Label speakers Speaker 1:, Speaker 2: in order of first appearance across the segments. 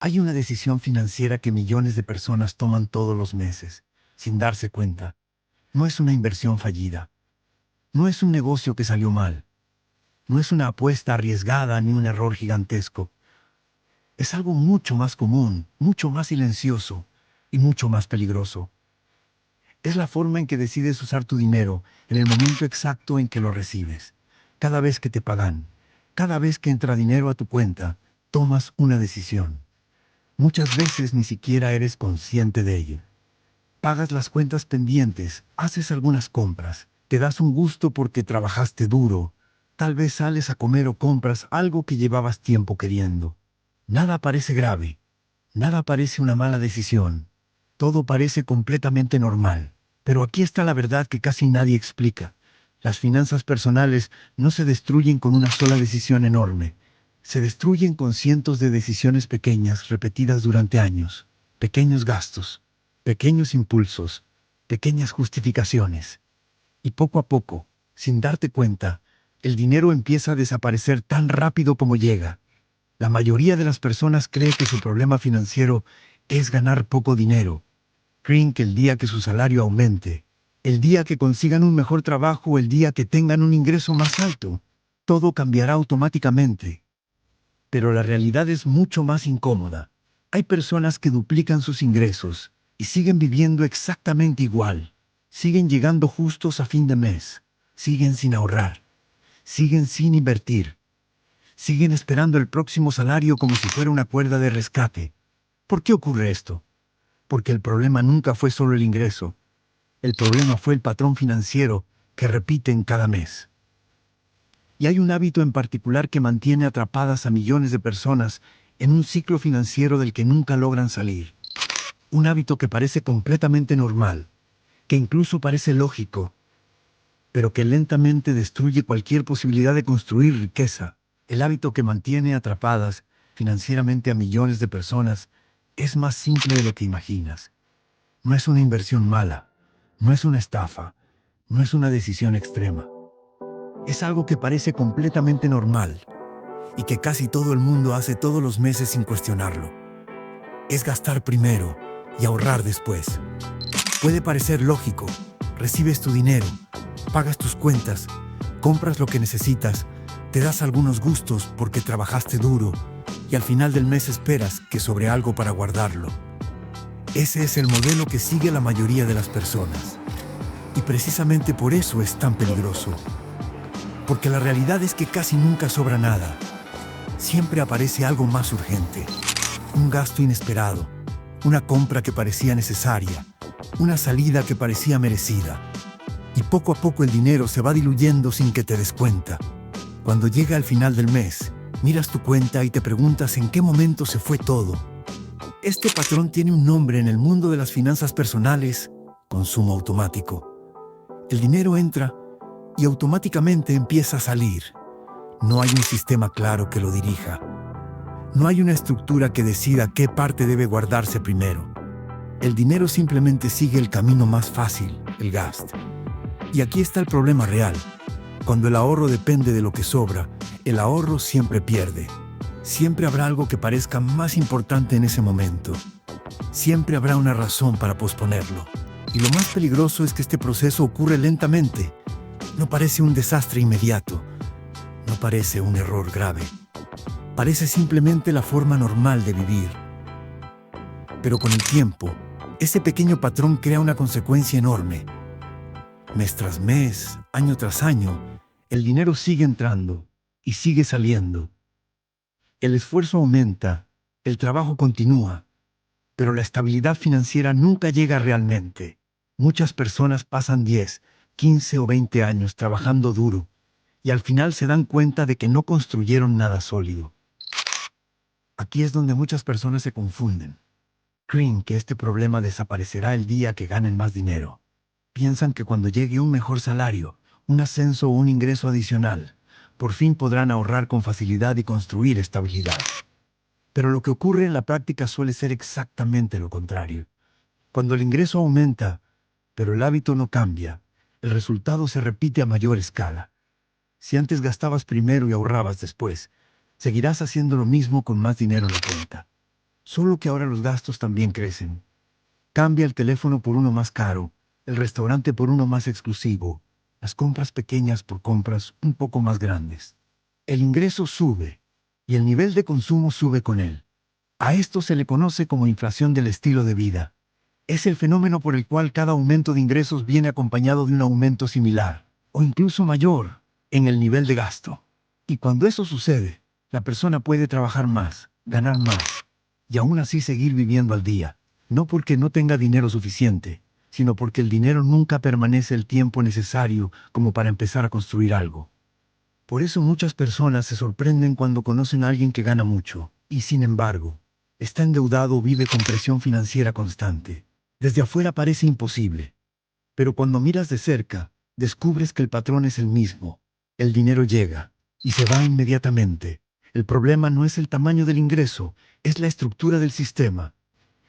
Speaker 1: Hay una decisión financiera que millones de personas toman todos los meses, sin darse cuenta. No es una inversión fallida. No es un negocio que salió mal. No es una apuesta arriesgada ni un error gigantesco. Es algo mucho más común, mucho más silencioso y mucho más peligroso. Es la forma en que decides usar tu dinero en el momento exacto en que lo recibes. Cada vez que te pagan, cada vez que entra dinero a tu cuenta, tomas una decisión. Muchas veces ni siquiera eres consciente de ello. Pagas las cuentas pendientes, haces algunas compras, te das un gusto porque trabajaste duro, tal vez sales a comer o compras algo que llevabas tiempo queriendo. Nada parece grave, nada parece una mala decisión, todo parece completamente normal. Pero aquí está la verdad que casi nadie explica. Las finanzas personales no se destruyen con una sola decisión enorme. Se destruyen con cientos de decisiones pequeñas repetidas durante años. Pequeños gastos, pequeños impulsos, pequeñas justificaciones. Y poco a poco, sin darte cuenta, el dinero empieza a desaparecer tan rápido como llega. La mayoría de las personas cree que su problema financiero es ganar poco dinero. Creen que el día que su salario aumente, el día que consigan un mejor trabajo o el día que tengan un ingreso más alto, todo cambiará automáticamente. Pero la realidad es mucho más incómoda. Hay personas que duplican sus ingresos y siguen viviendo exactamente igual. Siguen llegando justos a fin de mes. Siguen sin ahorrar. Siguen sin invertir. Siguen esperando el próximo salario como si fuera una cuerda de rescate. ¿Por qué ocurre esto? Porque el problema nunca fue solo el ingreso. El problema fue el patrón financiero que repiten cada mes. Y hay un hábito en particular que mantiene atrapadas a millones de personas en un ciclo financiero del que nunca logran salir. Un hábito que parece completamente normal, que incluso parece lógico, pero que lentamente destruye cualquier posibilidad de construir riqueza. El hábito que mantiene atrapadas financieramente a millones de personas es más simple de lo que imaginas. No es una inversión mala, no es una estafa, no es una decisión extrema. Es algo que parece completamente normal y que casi todo el mundo hace todos los meses sin cuestionarlo. Es gastar primero y ahorrar después. Puede parecer lógico. Recibes tu dinero, pagas tus cuentas, compras lo que necesitas, te das algunos gustos porque trabajaste duro y al final del mes esperas que sobre algo para guardarlo. Ese es el modelo que sigue la mayoría de las personas. Y precisamente por eso es tan peligroso. Porque la realidad es que casi nunca sobra nada. Siempre aparece algo más urgente. Un gasto inesperado. Una compra que parecía necesaria. Una salida que parecía merecida. Y poco a poco el dinero se va diluyendo sin que te des cuenta. Cuando llega el final del mes, miras tu cuenta y te preguntas en qué momento se fue todo. Este patrón tiene un nombre en el mundo de las finanzas personales: consumo automático. El dinero entra y automáticamente empieza a salir. No hay un sistema claro que lo dirija. No hay una estructura que decida qué parte debe guardarse primero. El dinero simplemente sigue el camino más fácil, el gasto. Y aquí está el problema real. Cuando el ahorro depende de lo que sobra, el ahorro siempre pierde. Siempre habrá algo que parezca más importante en ese momento. Siempre habrá una razón para posponerlo. Y lo más peligroso es que este proceso ocurre lentamente. No parece un desastre inmediato. No parece un error grave. Parece simplemente la forma normal de vivir. Pero con el tiempo, ese pequeño patrón crea una consecuencia enorme. Mes tras mes, año tras año, el dinero sigue entrando y sigue saliendo. El esfuerzo aumenta, el trabajo continúa, pero la estabilidad financiera nunca llega realmente. Muchas personas pasan 10, 15 o 20 años trabajando duro y al final se dan cuenta de que no construyeron nada sólido. Aquí es donde muchas personas se confunden. Creen que este problema desaparecerá el día que ganen más dinero. Piensan que cuando llegue un mejor salario, un ascenso o un ingreso adicional, por fin podrán ahorrar con facilidad y construir estabilidad. Pero lo que ocurre en la práctica suele ser exactamente lo contrario. Cuando el ingreso aumenta, pero el hábito no cambia, el resultado se repite a mayor escala. Si antes gastabas primero y ahorrabas después, seguirás haciendo lo mismo con más dinero en la cuenta. Solo que ahora los gastos también crecen. Cambia el teléfono por uno más caro, el restaurante por uno más exclusivo, las compras pequeñas por compras un poco más grandes. El ingreso sube y el nivel de consumo sube con él. A esto se le conoce como inflación del estilo de vida. Es el fenómeno por el cual cada aumento de ingresos viene acompañado de un aumento similar, o incluso mayor, en el nivel de gasto. Y cuando eso sucede, la persona puede trabajar más, ganar más, y aún así seguir viviendo al día. No porque no tenga dinero suficiente, sino porque el dinero nunca permanece el tiempo necesario como para empezar a construir algo. Por eso muchas personas se sorprenden cuando conocen a alguien que gana mucho, y sin embargo, está endeudado o vive con presión financiera constante. Desde afuera parece imposible, pero cuando miras de cerca, descubres que el patrón es el mismo. El dinero llega y se va inmediatamente. El problema no es el tamaño del ingreso, es la estructura del sistema.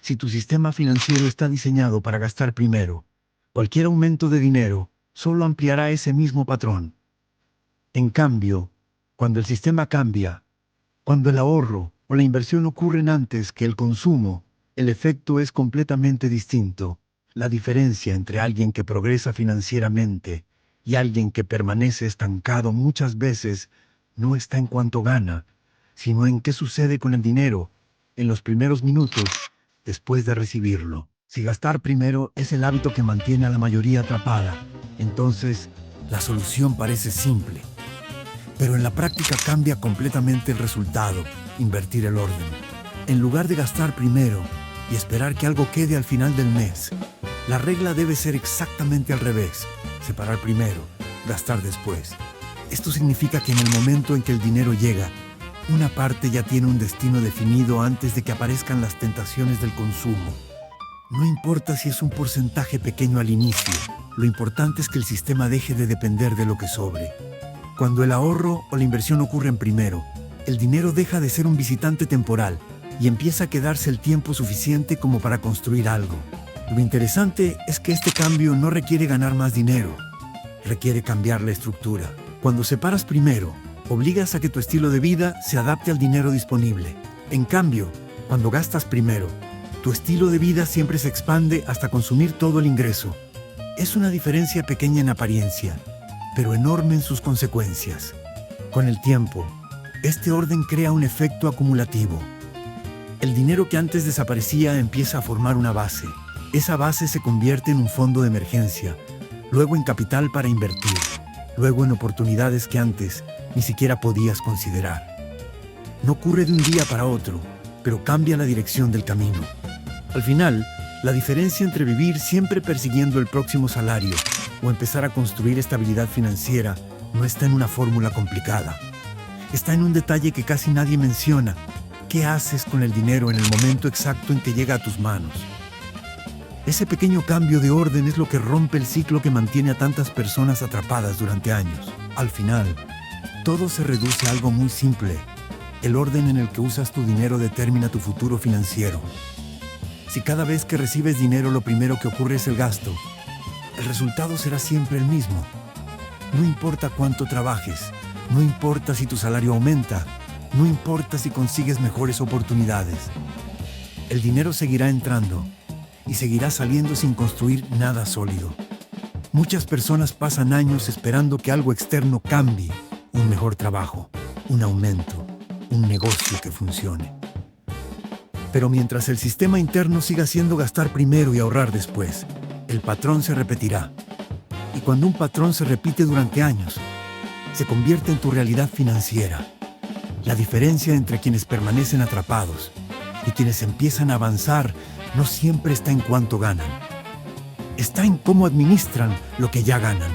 Speaker 1: Si tu sistema financiero está diseñado para gastar primero, cualquier aumento de dinero solo ampliará ese mismo patrón. En cambio, cuando el sistema cambia, cuando el ahorro o la inversión ocurren antes que el consumo, el efecto es completamente distinto. La diferencia entre alguien que progresa financieramente y alguien que permanece estancado muchas veces no está en cuánto gana, sino en qué sucede con el dinero en los primeros minutos después de recibirlo. Si gastar primero es el hábito que mantiene a la mayoría atrapada, entonces la solución parece simple. Pero en la práctica cambia completamente el resultado, invertir el orden. En lugar de gastar primero y esperar que algo quede al final del mes, la regla debe ser exactamente al revés: separar primero, gastar después. Esto significa que en el momento en que el dinero llega, una parte ya tiene un destino definido antes de que aparezcan las tentaciones del consumo. No importa si es un porcentaje pequeño al inicio, lo importante es que el sistema deje de depender de lo que sobre. Cuando el ahorro o la inversión ocurren primero, el dinero deja de ser un visitante temporal y empieza a quedarse el tiempo suficiente como para construir algo. Lo interesante es que este cambio no requiere ganar más dinero, requiere cambiar la estructura. Cuando separas primero, obligas a que tu estilo de vida se adapte al dinero disponible. En cambio, cuando gastas primero, tu estilo de vida siempre se expande hasta consumir todo el ingreso. Es una diferencia pequeña en apariencia, pero enorme en sus consecuencias. Con el tiempo, este orden crea un efecto acumulativo. El dinero que antes desaparecía empieza a formar una base. Esa base se convierte en un fondo de emergencia, luego en capital para invertir, luego en oportunidades que antes ni siquiera podías considerar. No ocurre de un día para otro, pero cambia la dirección del camino. Al final, la diferencia entre vivir siempre persiguiendo el próximo salario o empezar a construir estabilidad financiera no está en una fórmula complicada. Está en un detalle que casi nadie menciona: ¿qué haces con el dinero en el momento exacto en que llega a tus manos? Ese pequeño cambio de orden es lo que rompe el ciclo que mantiene a tantas personas atrapadas durante años. Al final, todo se reduce a algo muy simple: el orden en el que usas tu dinero determina tu futuro financiero. Si cada vez que recibes dinero lo primero que ocurre es el gasto, el resultado será siempre el mismo. No importa cuánto trabajes, no importa si tu salario aumenta, no importa si consigues mejores oportunidades. El dinero seguirá entrando y seguirá saliendo sin construir nada sólido. Muchas personas pasan años esperando que algo externo cambie: un mejor trabajo, un aumento, un negocio que funcione. Pero mientras el sistema interno siga siendo gastar primero y ahorrar después, el patrón se repetirá. Y cuando un patrón se repite durante años, se convierte en tu realidad financiera. La diferencia entre quienes permanecen atrapados y quienes empiezan a avanzar no siempre está en cuánto ganan. Está en cómo administran lo que ya ganan.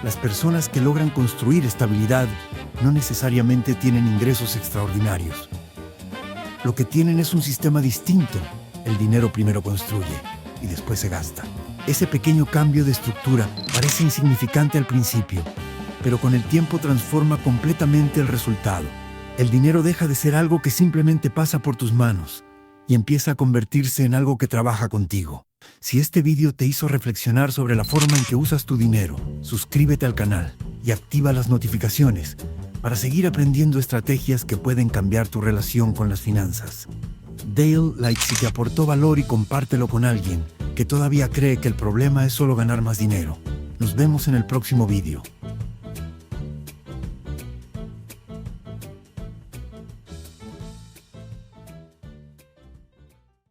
Speaker 1: Las personas que logran construir estabilidad no necesariamente tienen ingresos extraordinarios. Lo que tienen es un sistema distinto. El dinero primero construye y después se gasta. Ese pequeño cambio de estructura parece insignificante al principio, pero con el tiempo transforma completamente el resultado. El dinero deja de ser algo que simplemente pasa por tus manos y empieza a convertirse en algo que trabaja contigo. Si este vídeo te hizo reflexionar sobre la forma en que usas tu dinero, suscríbete al canal y activa las notificaciones para seguir aprendiendo estrategias que pueden cambiar tu relación con las finanzas. Dale like si te aportó valor y compártelo con alguien que todavía cree que el problema es solo ganar más dinero. Nos vemos en el próximo vídeo.